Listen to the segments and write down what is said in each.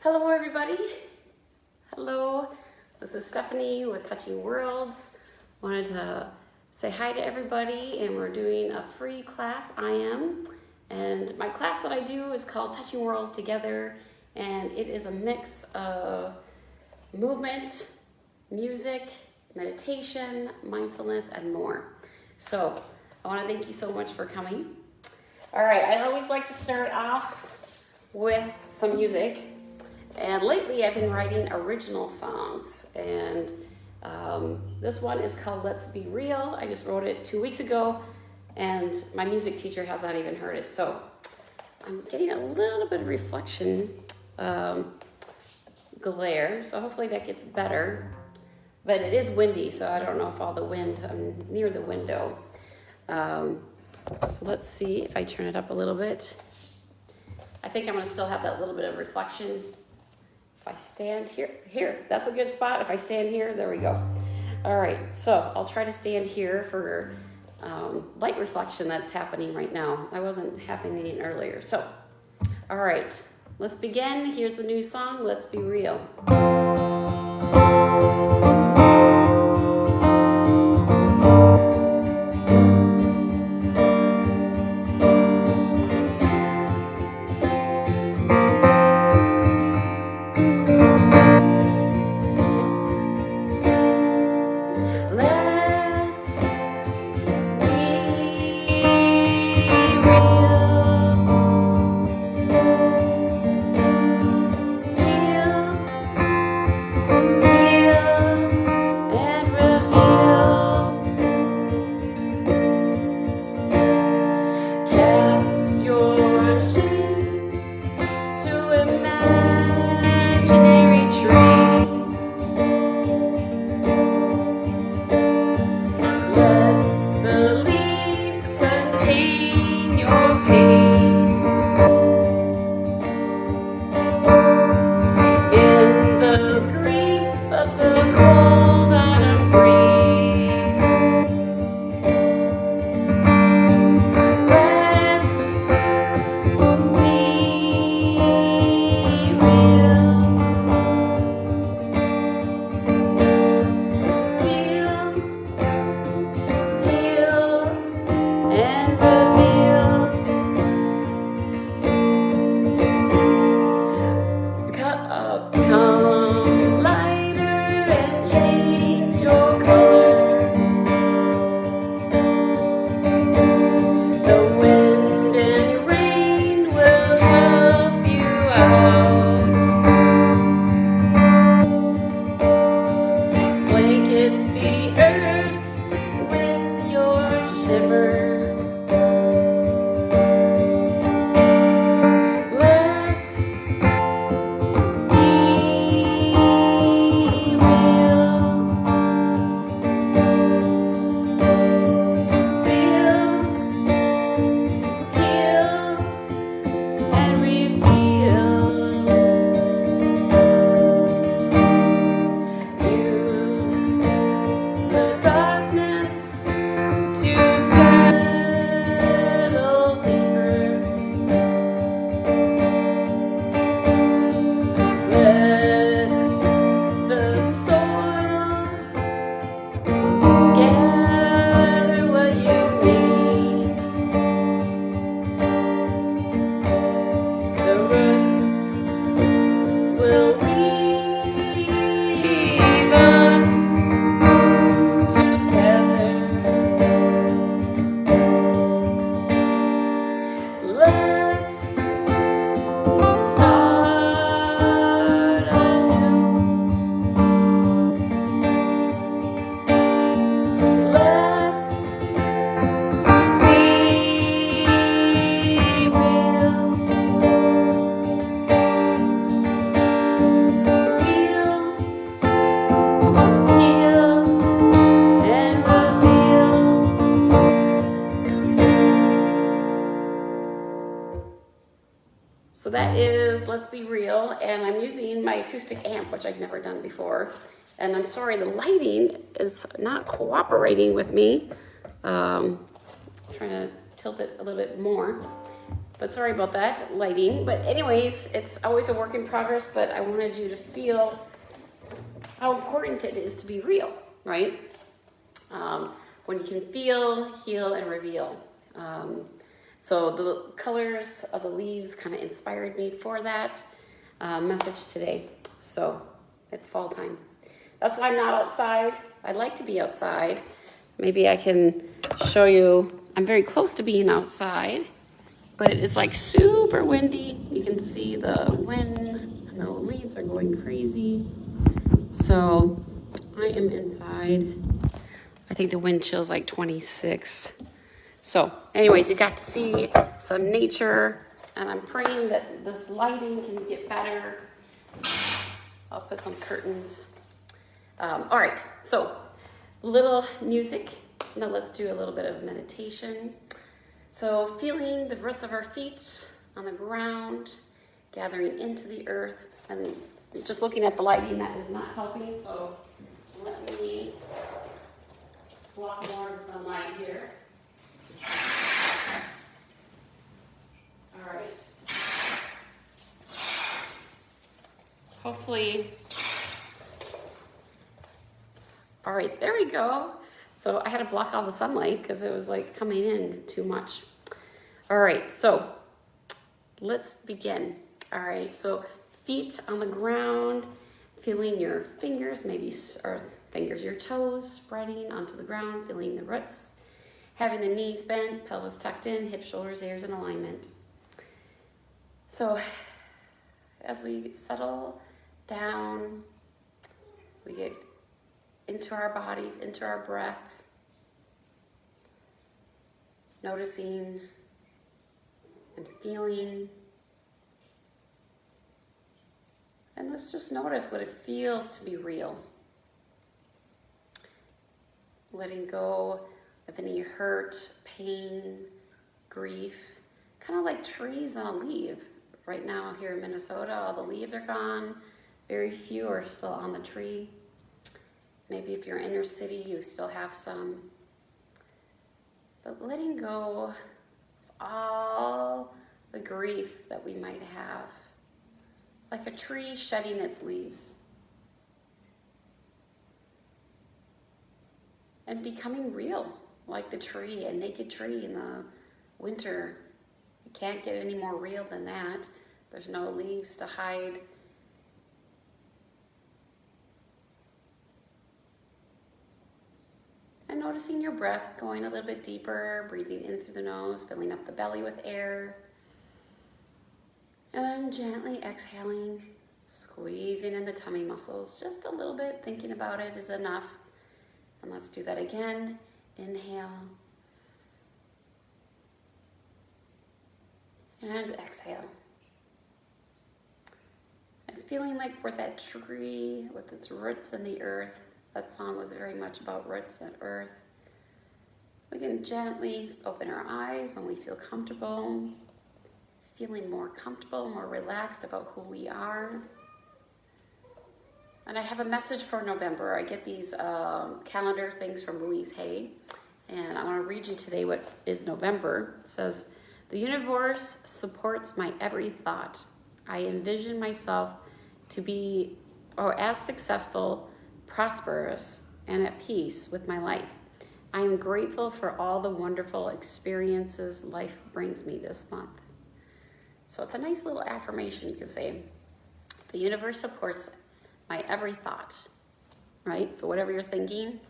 Hello everybody. Hello, this is Stephanie with Touching Worlds. Wanted to say hi to everybody, and we're doing a free class, and my class that I do is called Touching Worlds Together, and it is a mix of movement, music, meditation, mindfulness, and more. So I want to thank you so much for coming. All right, I always like to start off with some music. And lately I've been writing original songs, and this one is called Let's Be Real. I just wrote it 2 weeks ago, and my music teacher has not even heard it. So I'm getting a little bit of reflection glare, so hopefully that gets better. But it is windy, so I don't know if all the wind, I'm near the window. So let's see if I turn it up a little bit. I think I'm gonna still have that little bit of reflection. If I stand here, that's a good spot. If I stand here, there we go. All right, so I'll try to stand here for light reflection that's happening right now. I wasn't happening earlier. So, all right, let's begin. Here's the new song, Let's Be Real. So that is Let's Be Real, and I'm using my acoustic amp, which I've never done before. And I'm sorry, the lighting is not cooperating with me. Trying to tilt it a little bit more. But sorry about that lighting. But anyways, it's always a work in progress, but I wanted you to feel how important it is to be real, right? When you can feel, heal, and reveal. So the colors of the leaves kind of inspired me for that message today. So it's fall time. That's why I'm not outside. I'd like to be outside. Maybe I can show you. I'm very close to being outside, but it's like super windy. You can see the wind and the leaves are going crazy. So I am inside. I think the wind chill's like 26. So anyways, you got to see some nature, and I'm praying that this lighting can get better. I'll put some curtains. All right, so little music. Now let's do a little bit of meditation. So feeling the roots of our feet on the ground, gathering into the earth, and just looking at the lighting, that is not helping, so let me block more of the sunlight here. All right. Hopefully, all right, there we go. So I had to block all the sunlight because it was like coming in too much. All right, so let's begin. All right, so feet on the ground, feeling your fingers, your toes spreading onto the ground, feeling the roots, having the knees bent, pelvis tucked in, hips, shoulders, ears in alignment. So as we settle down, we get into our bodies, into our breath, noticing and feeling. And let's just notice what it feels to be real. Letting go of any hurt, pain, grief, kind of like trees on a leaf. Right now here in Minnesota, all the leaves are gone. Very few are still on the tree. Maybe if you're in your city, you still have some. But letting go of all the grief that we might have, like a tree shedding its leaves. And becoming real, like the tree, a naked tree in the winter. You can't get any more real than that. There's no leaves to hide. And noticing your breath going a little bit deeper, breathing in through the nose, filling up the belly with air. And then gently exhaling, squeezing in the tummy muscles just a little bit. Thinking about it is enough. And let's do that again. Inhale. And exhale. And feeling like we're that tree with its roots in the earth. That song was very much about roots and earth. We can gently open our eyes when we feel comfortable, feeling more comfortable, more relaxed about who we are. And I have a message for November. I get these calendar things from Louise Hay, and I want to read you today what is November. It says, "The universe supports my every thought. I envision myself to be as successful, prosperous, and at peace with my life. I am grateful for all the wonderful experiences life brings me this month." So it's a nice little affirmation you can say. The universe supports my every thought, right? So whatever you're thinking,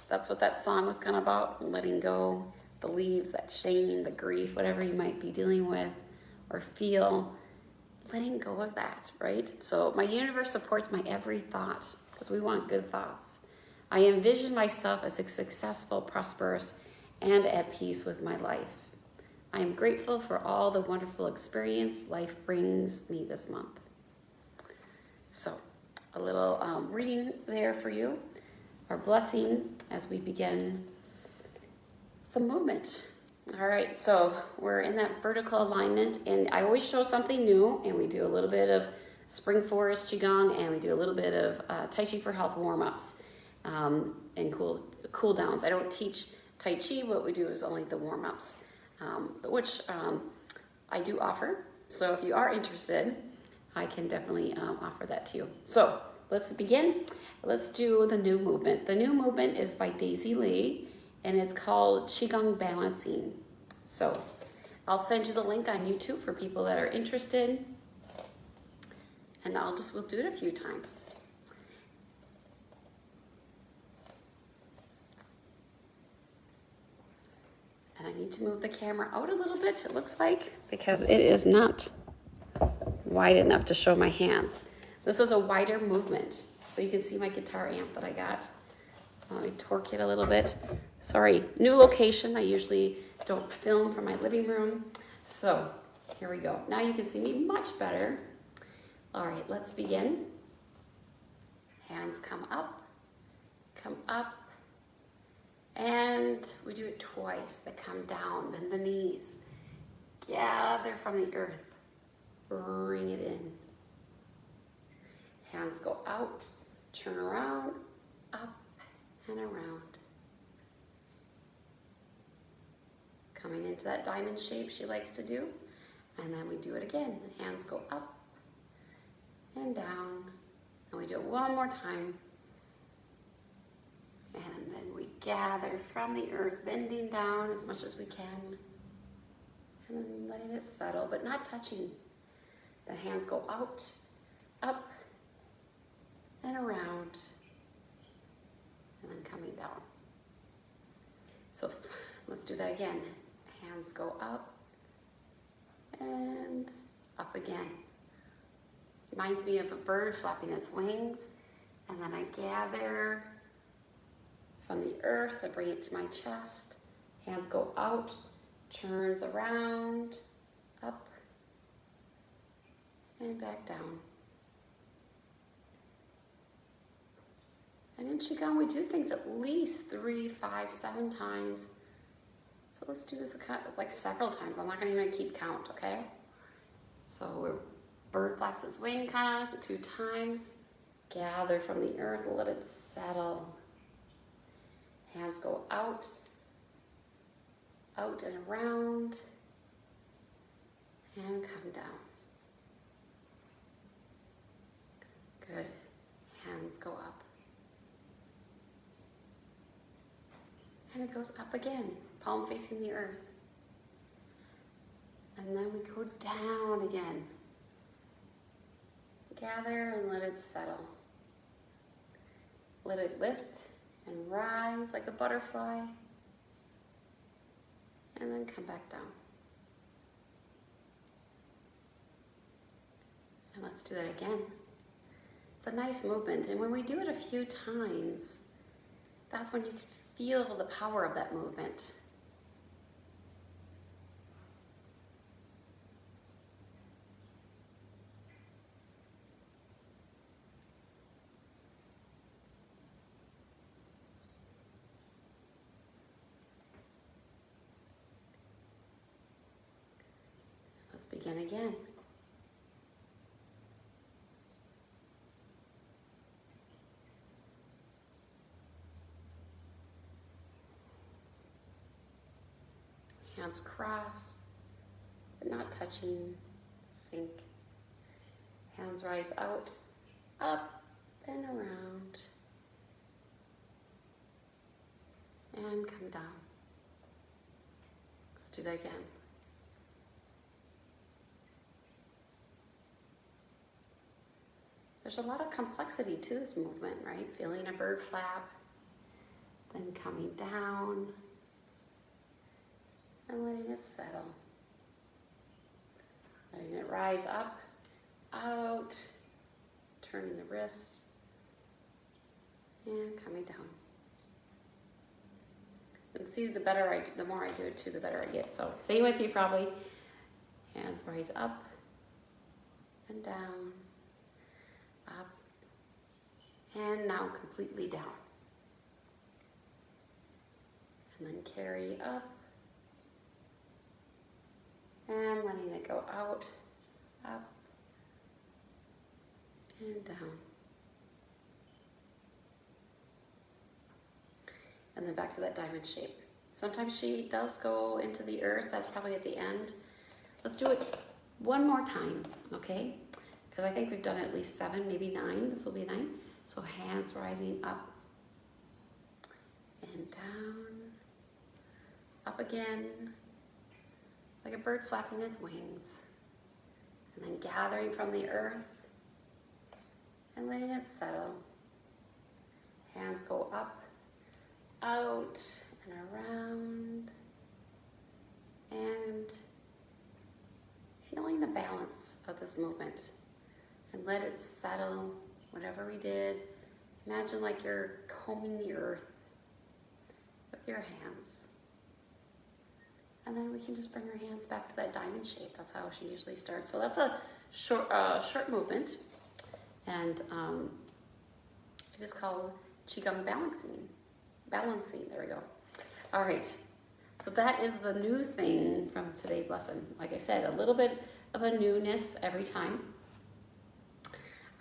that's what that song was kind of about, letting go the leaves, that shame, the grief, whatever you might be dealing with or feel, letting go of that, right? So my universe supports my every thought because we want good thoughts. I envision myself as a successful, prosperous, and at peace with my life. I am grateful for all the wonderful experience life brings me this month. So a little reading there for you, our blessing as we begin some movement. All right, so we're in that vertical alignment, and I always show something new, and we do a little bit of Spring Forest Qigong, and we do a little bit of Tai Chi for Health warm-ups and cool downs. I don't teach Tai Chi. What we do is only the warm-ups, which I do offer. So if you are interested, I can definitely offer that to you. So let's begin. Let's do the new movement. The new movement is by Daisy Lee, and it's called Qigong Balancing. So I'll send you the link on YouTube for people that are interested, and we'll do it a few times. And I need to move the camera out a little bit, it looks like, because it is not wide enough to show my hands. This is a wider movement. So you can see my guitar amp that I got. Let me torque it a little bit. Sorry, new location. I usually don't film from my living room. So here we go. Now you can see me much better. All right, let's begin. Hands come up, and we do it twice. They come down, bend the knees, gather from the earth, bring it in. Hands go out, turn around, up and around. Coming into that diamond shape she likes to do. And then we do it again. Hands go up and down. And we do it one more time. And then we gather from the earth, bending down as much as we can. And then letting it settle, but not touching. The hands go out, up, and around. And then coming down. So let's do that again. Hands go up and up again. Reminds me of a bird flapping its wings. And then I gather from the earth, I bring it to my chest. Hands go out, turns around, up, and back down. And in Qigong, we do things at least 3, 5, 7 times. So let's do this like several times. I'm not going to even keep count, okay? So bird flaps its wing kind of 2 times. Gather from the earth, let it settle. Hands go out and around, and come down. Good. Hands go up. And it goes up again, palm facing the earth. And then we go down again. Gather and let it settle. Let it lift and rise like a butterfly. And then come back down. And let's do that again. It's a nice movement. And when we do it a few times, that's when you can feel the power of that movement. Let's begin again. Hands cross, but not touching, sink. Hands rise out, up and around, and come down. Let's do that again. There's a lot of complexity to this movement, right? Feeling a bird flap, then coming down, and letting it settle. Letting it rise up, out, turning the wrists, and coming down. And see, the more I do it too, the better I get. So same with you probably. Hands rise up and down, up, and now completely down. And then carry up, and letting it go out, up, and down. And then back to that diamond shape. Sometimes she does go into the earth, that's probably at the end. Let's do it one more time, okay? Because I think we've done at least 7, maybe 9. This will be 9. So hands rising up and down, up again, like a bird flapping its wings. And then gathering from the earth and letting it settle. Hands go up, out, and around. And feeling the balance of this movement. And let it settle, whatever we did. Imagine like you're combing the earth with your hands. And then we can just bring our hands back to that diamond shape. That's how she usually starts. So that's a short movement. And it is called Qigong balancing. Balancing, there we go. All right, so that is the new thing from today's lesson. Like I said, a little bit of a newness every time.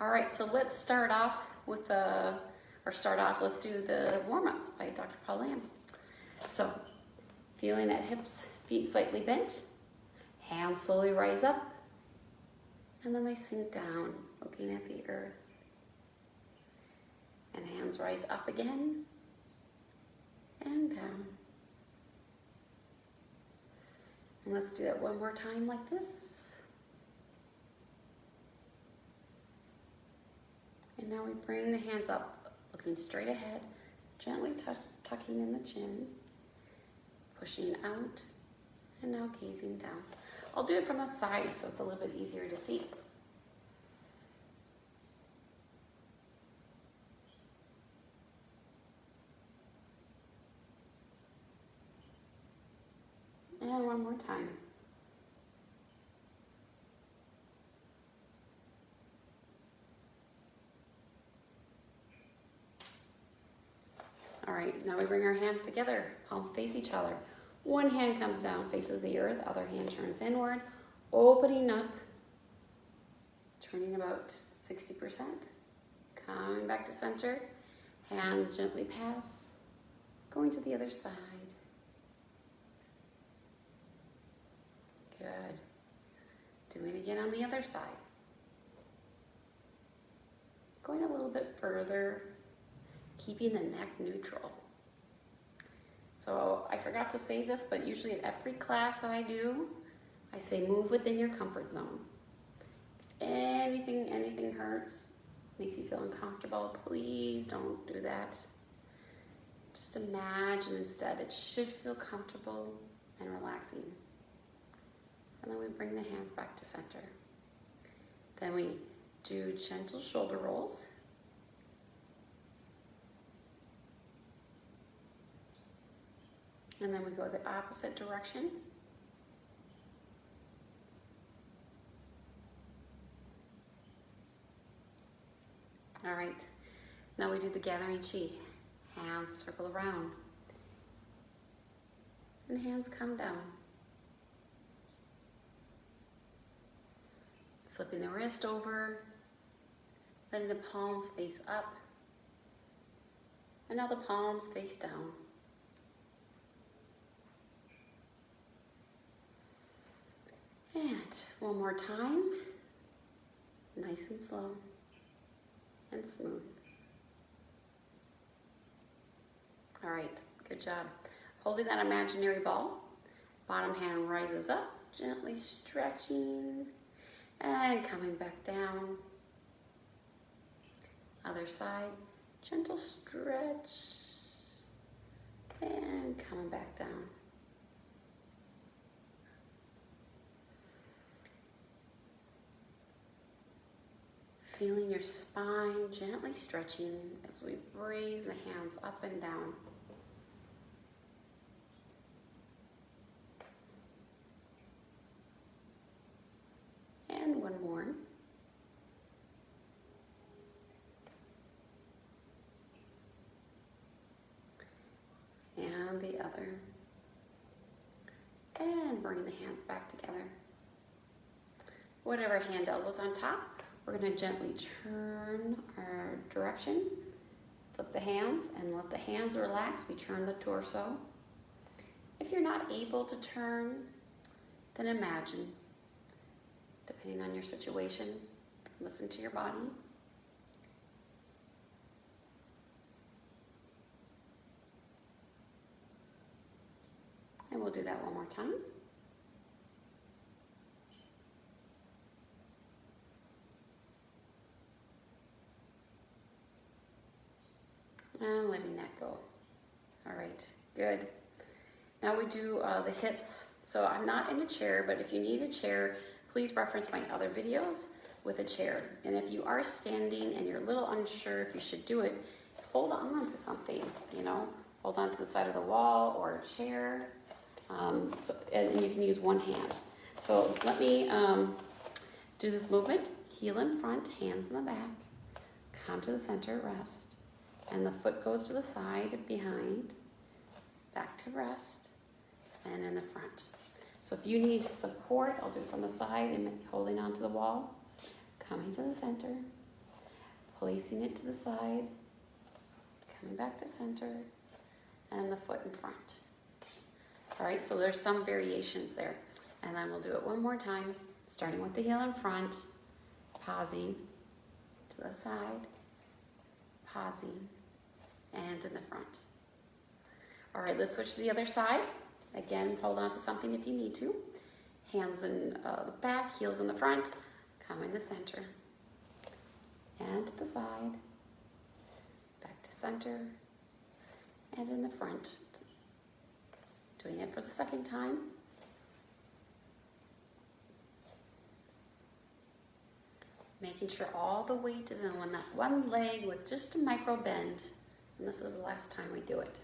All right, so let's start off with let's do the warm-ups by Dr. Paul Lamb. So, feeling that hips, feet slightly bent, hands slowly rise up, and then they sink down, looking at the earth. And hands rise up again, and down. And let's do that one more time like this. And now we bring the hands up, looking straight ahead, gently tucking in the chin, pushing out, and now gazing down. I'll do it from the side so it's a little bit easier to see. And one more time. All right, now we bring our hands together, palms face each other. One hand comes down, faces the earth, other hand turns inward, opening up, turning about 60%, coming back to center, hands gently pass, going to the other side. Good. Doing it again on the other side. Going a little bit further, keeping the neck neutral. So I forgot to say this, but usually at every class that I do, I say move within your comfort zone. If anything hurts, makes you feel uncomfortable, please don't do that. Just imagine instead it should feel comfortable and relaxing. And then we bring the hands back to center. Then we do gentle shoulder rolls. And then we go the opposite direction. All right, now we do the gathering chi. Hands circle around. And hands come down. Flipping the wrist over, letting the palms face up. And now the palms face down. And one more time, nice and slow and smooth. All right, good job. Holding that imaginary ball, bottom hand rises up, gently stretching and coming back down. Other side, gentle stretch and coming back down. Feeling your spine gently stretching as we raise the hands up and down. And one more. And the other. And bring the hands back together. Whatever hand elbows on top. We're going to gently turn our direction, flip the hands, and let the hands relax. We turn the torso. If you're not able to turn, then imagine depending on your situation. Listen to your body. And we'll do that one more time. And letting that go. All right, good. Now we do the hips. So I'm not in a chair, but if you need a chair, please reference my other videos with a chair. And if you are standing and you're a little unsure if you should do it, hold on to something, you know, hold on to the side of the wall or a chair. And you can use one hand. So let me do this movement. Heel in front, hands in the back. Come to the center, rest. And the foot goes to the side, behind, back to rest, and in the front. So if you need support, I'll do it from the side and holding onto the wall. Coming to the center, placing it to the side, coming back to center, and the foot in front. All right, so there's some variations there. And then we'll do it one more time, starting with the heel in front, pausing to the side, pausing, and in the front. All right, let's switch to the other side. Again, hold on to something if you need to. Hands in the back, heels in the front, come in the center. And to the side, back to center, and in the front. Doing it for the second time. Making sure all the weight is in that one leg with just a micro bend. And this is the last time we do it.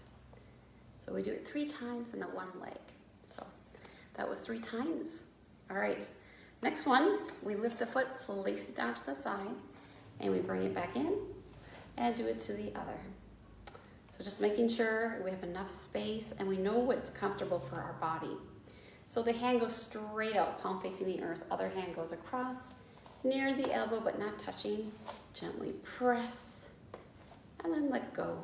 So we do it 3 times in the one leg. So that was 3 times. All right, next one, we lift the foot, place it down to the side, and we bring it back in and do it to the other. So just making sure we have enough space and we know what's comfortable for our body. So the hand goes straight out, palm facing the earth. Other hand goes across, near the elbow but not touching. Gently press and then let go.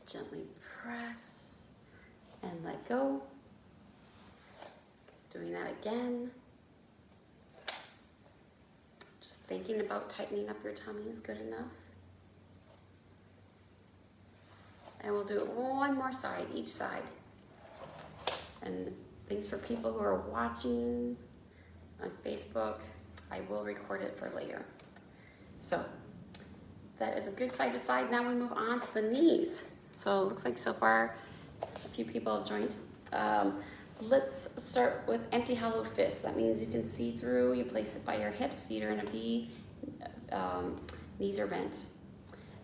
Gently press and let go. Doing that again. Just thinking about tightening up your tummy is good enough. And we'll do it one more side, each side. And things for people who are watching on Facebook, I will record it for later. So that is a good side to side. Now we move on to the knees. So it looks like so far a few people have joined. Let's start with empty hollow fist. That means you can see through. You place it by your hips, feet are in a V, knees are bent.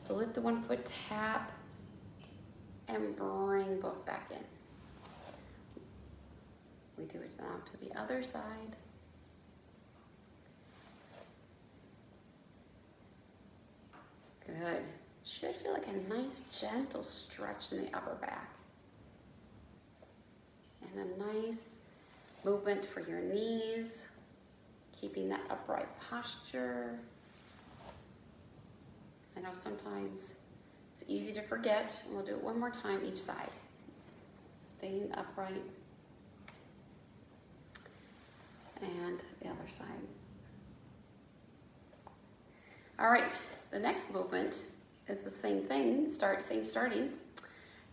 So lift the one foot, tap, and bring both back in. We do it now to the other side. Good. Should feel like a nice gentle stretch in the upper back. And a nice movement for your knees, keeping that upright posture. I know sometimes it's easy to forget, and we'll do it one more time each side. Staying upright. And the other side. All right, the next movement is the same thing, same starting.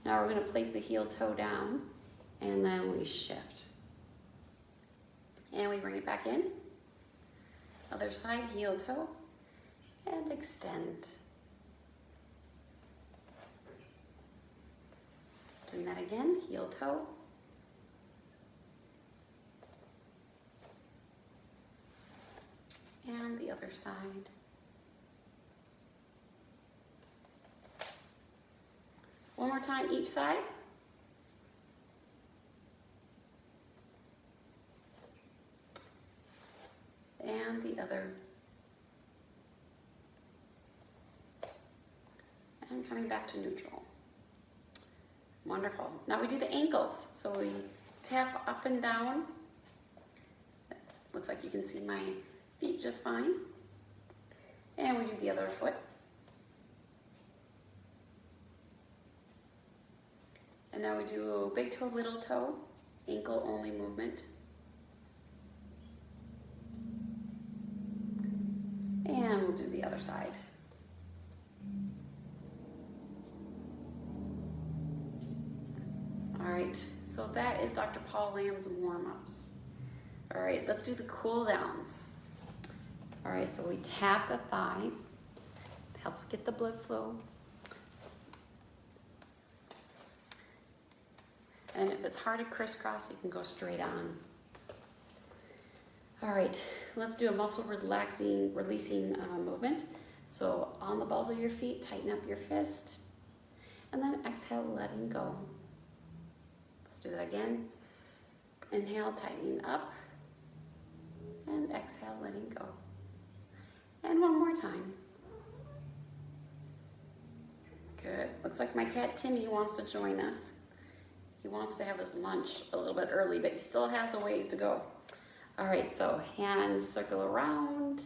Now we're going to place the heel toe down, and then we shift. And we bring it back in. Other side, heel toe, and extend. Doing that again, heel toe. And the other side. One more time each side. And the other. And coming back to neutral. Wonderful. Now we do the ankles. So we tap up and down. Looks like you can see my feet just fine. And we do the other foot. And now we do big toe, little toe, ankle only movement. we'll do the other side. All right, so that is Dr. Paul Lamb's warm-ups. All right, let's do the cool downs. All right, so we tap the thighs. It helps get the blood flow. And if it's hard to crisscross, you can go straight on. All right, let's do a muscle releasing movement. So on the balls of your feet, tighten up your fist. And then exhale, letting go. Let's do that again. Inhale, tightening up. And exhale, letting go. And one more time. Good. Looks like my cat Timmy wants to join us. He wants to have his lunch a little bit early, but he still has a ways to go. All right, so hands circle around.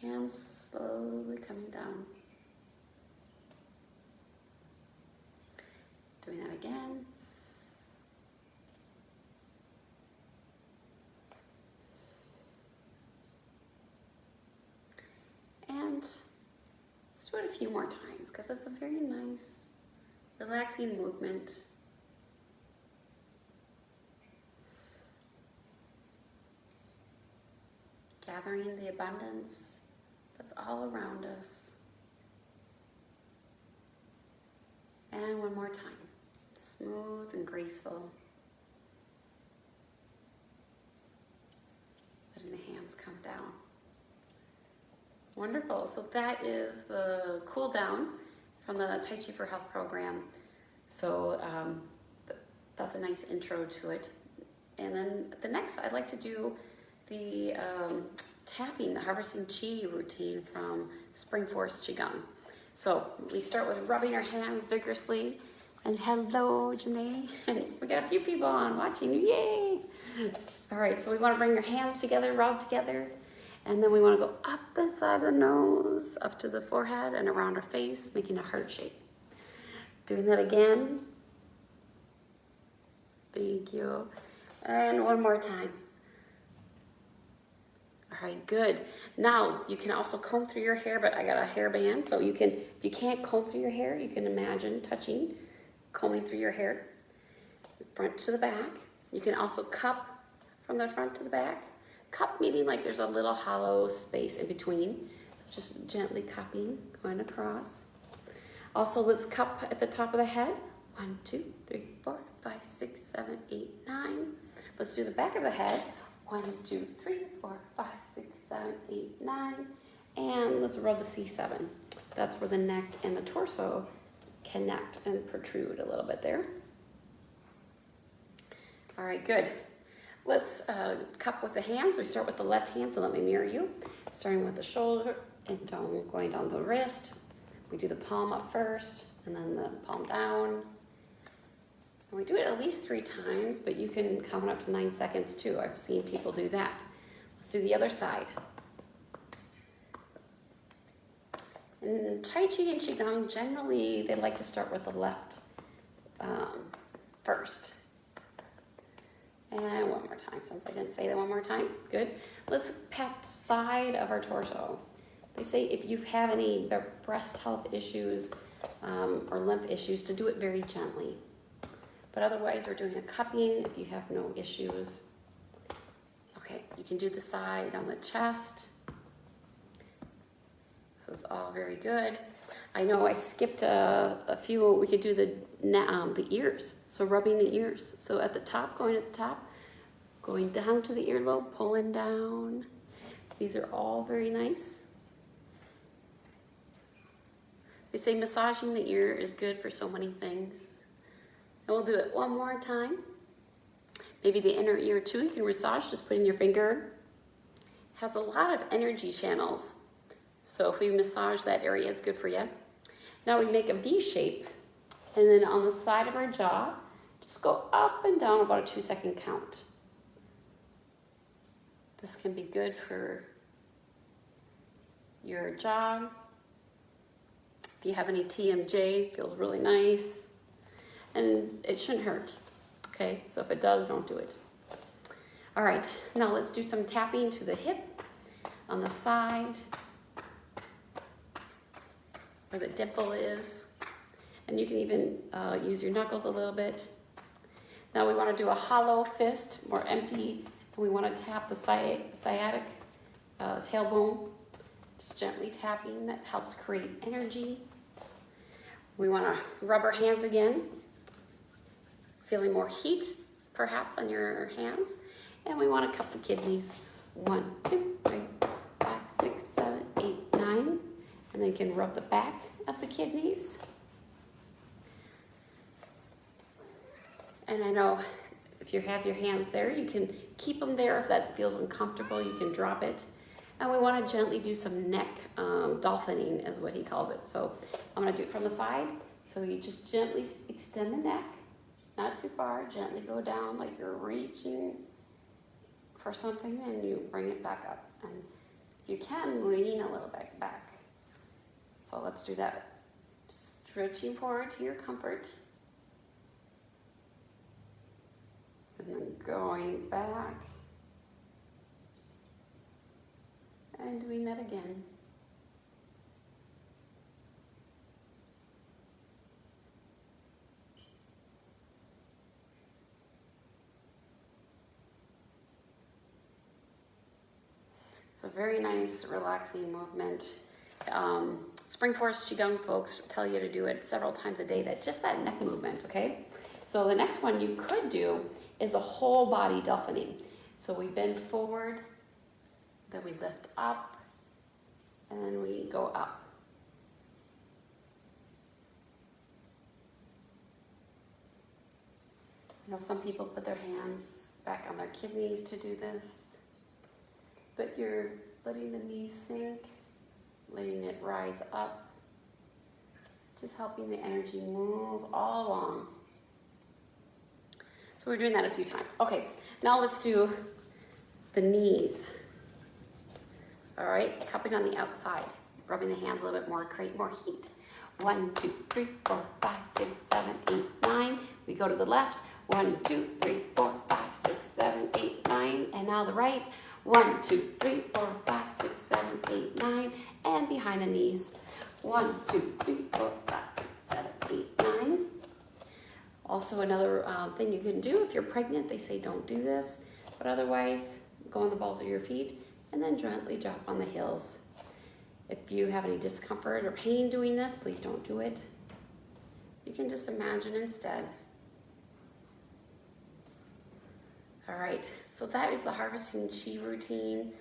Hands slowly coming down. Doing that again. And let's do it a few more times because it's a very nice, relaxing movement. Gathering the abundance that's all around us. And one more time. Smooth and graceful. Letting the hands come down. Wonderful. So that is the cool down from the Tai Chi for Health program. So that's a nice intro to it. And then the next, I'd like to do the tapping, the harvesting chi routine from Spring Forest Qigong. So we start with rubbing our hands vigorously. And hello, Janae. And we got a few people on watching. Yay! All right, so we want to bring your hands together, rub together. And then we want to go up the side of the nose, up to the forehead and around our face, making a heart shape. Doing that again. Thank you. And one more time. All right, good. Now you can also comb through your hair, but I got a hairband, so you can, if you can't comb through your hair, you can imagine touching, combing through your hair, front to the back. You can also cup from the front to the back. Cup meaning like there's a little hollow space in between. So just gently cupping, going across. Also, let's cup at the top of the head. 1, 2, 3, 4, 5, 6, 7, 8, 9. Let's do the back of the head. 1, 2, 3, 4, 5, 6, 7, 8, 9. And let's rub the C7. That's where the neck and the torso connect and protrude a little bit there. All right, good. Let's cup with the hands. We start with the left hand, so let me mirror you. Starting with the shoulder and going down the wrist. We do the palm up first, and then the palm down. And we do it at least 3 times, but you can count up to 9 seconds too. I've seen people do that. Let's do the other side. In Tai Chi and Qigong, generally, they like to start with the left first. And one more time, since I didn't say that one more time. Good. Let's pat the side of our torso. They say if you have any breast health issues or lymph issues, to do it very gently. But otherwise, we're doing a cupping if you have no issues. Okay, you can do the side on the chest. This is all very good. I know I skipped a few. We could do the ears. So rubbing the ears. So at the top, going at the top, going down to the earlobe, pulling down. These are all very nice. They say massaging the ear is good for so many things. And we'll do it one more time. Maybe the inner ear too. You can massage, just putting your finger. It has a lot of energy channels. So if we massage that area, it's good for you. Now we make a V shape. And then on the side of our jaw, just go up and down about a 2-second count. This can be good for your jaw. If you have any TMJ, feels really nice. And it shouldn't hurt. Okay, so if it does, don't do it. All right, now let's do some tapping to the hip on the side. where the dimple is. And you can even use your knuckles a little bit. Now we want to do a hollow fist, more empty, and we want to tap the sciatic tailbone. Just gently tapping, that helps create energy. We want to rub our hands again, feeling more heat perhaps on your hands. And we want to cup the kidneys. 1, 2, 3, 4, 5, 6, 7, 8, 9. And then you can rub the back of the kidneys. And I know if you have your hands there, you can keep them there. If that feels uncomfortable, you can drop it. And we want to gently do some neck dolphining is what he calls it. So I'm going to do it from the side. So you just gently extend the neck, not too far. Gently go down like you're reaching for something, and you bring it back up. And if you can, lean a little bit back. So let's do that. Just stretching forward to your comfort. And then going back. And doing that again. It's a very nice, relaxing movement. Spring Forest Qigong folks tell you to do it several times a day, just that neck movement, okay? So the next one you could do is a whole body Dolphining. So we bend forward, then we lift up, and then we go up. I know some people put their hands back on their kidneys to do this, but you're letting the knees sink, letting it rise up, just helping the energy move all along. So we're doing that a few times. Okay, now let's do the knees. All right, cupping on the outside, rubbing the hands a little bit more, create more heat. 1, 2, 3, 4, 5, 6, 7, 8, 9. We go to the left. 1, 2, 3, 4, 5, 6, 7, 8, 9. And now the right. 1, 2, 3, 4, 5, 6, 7, 8, 9. And behind the knees. 1, 2, 3, 4, 5, 6, 7, 8, 9. Also another thing you can do if you're pregnant, they say don't do this, but otherwise go on the balls of your feet and then gently drop on the heels. If you have any discomfort or pain doing this, please don't do it. You can just imagine instead. All right, so that is the Harvesting Qi routine.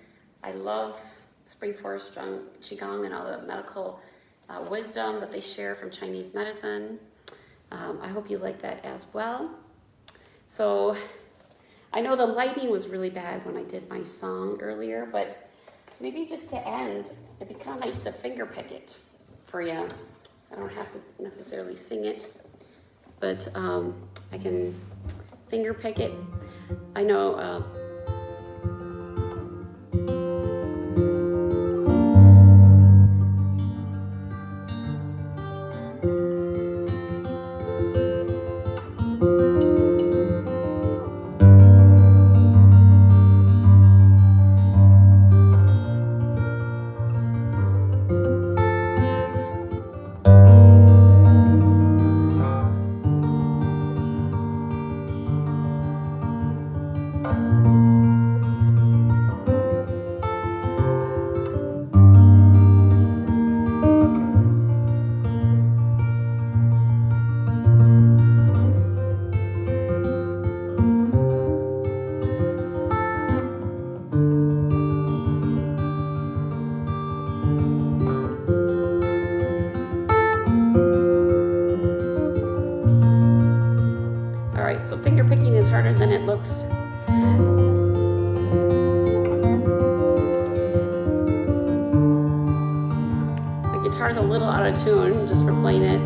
I love Spring Forest Qigong and all the medical wisdom that they share from Chinese medicine. I hope you like that as well. So I know the lighting was really bad when I did my song earlier, but maybe just to end, it'd be kind of nice to finger pick it for you. I don't have to necessarily sing it, but I can finger pick it. I know so finger picking is harder than it looks. The guitar's a little out of tune just for playing it.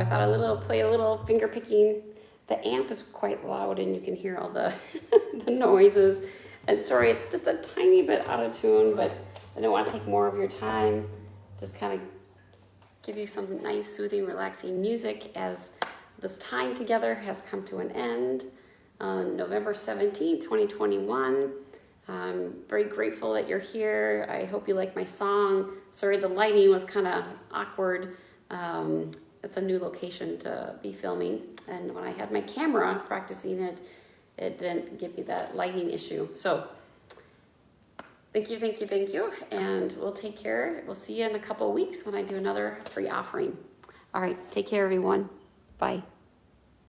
thought play a little finger picking. The amp is quite loud and you can hear all the, the noises. And sorry, it's just a tiny bit out of tune, but I don't want to take more of your time. Just kind of give you some nice, soothing, relaxing music as this time together has come to an end on November 17th, 2021. I'm very grateful that you're here. I hope you like my song. Sorry, the lighting was kind of awkward. It's a new location to be filming. And when I had my camera practicing it, it didn't give me that lighting issue. So thank you. And we'll take care. We'll see you in a couple of weeks when I do another free offering. All right, take care, everyone. Bye.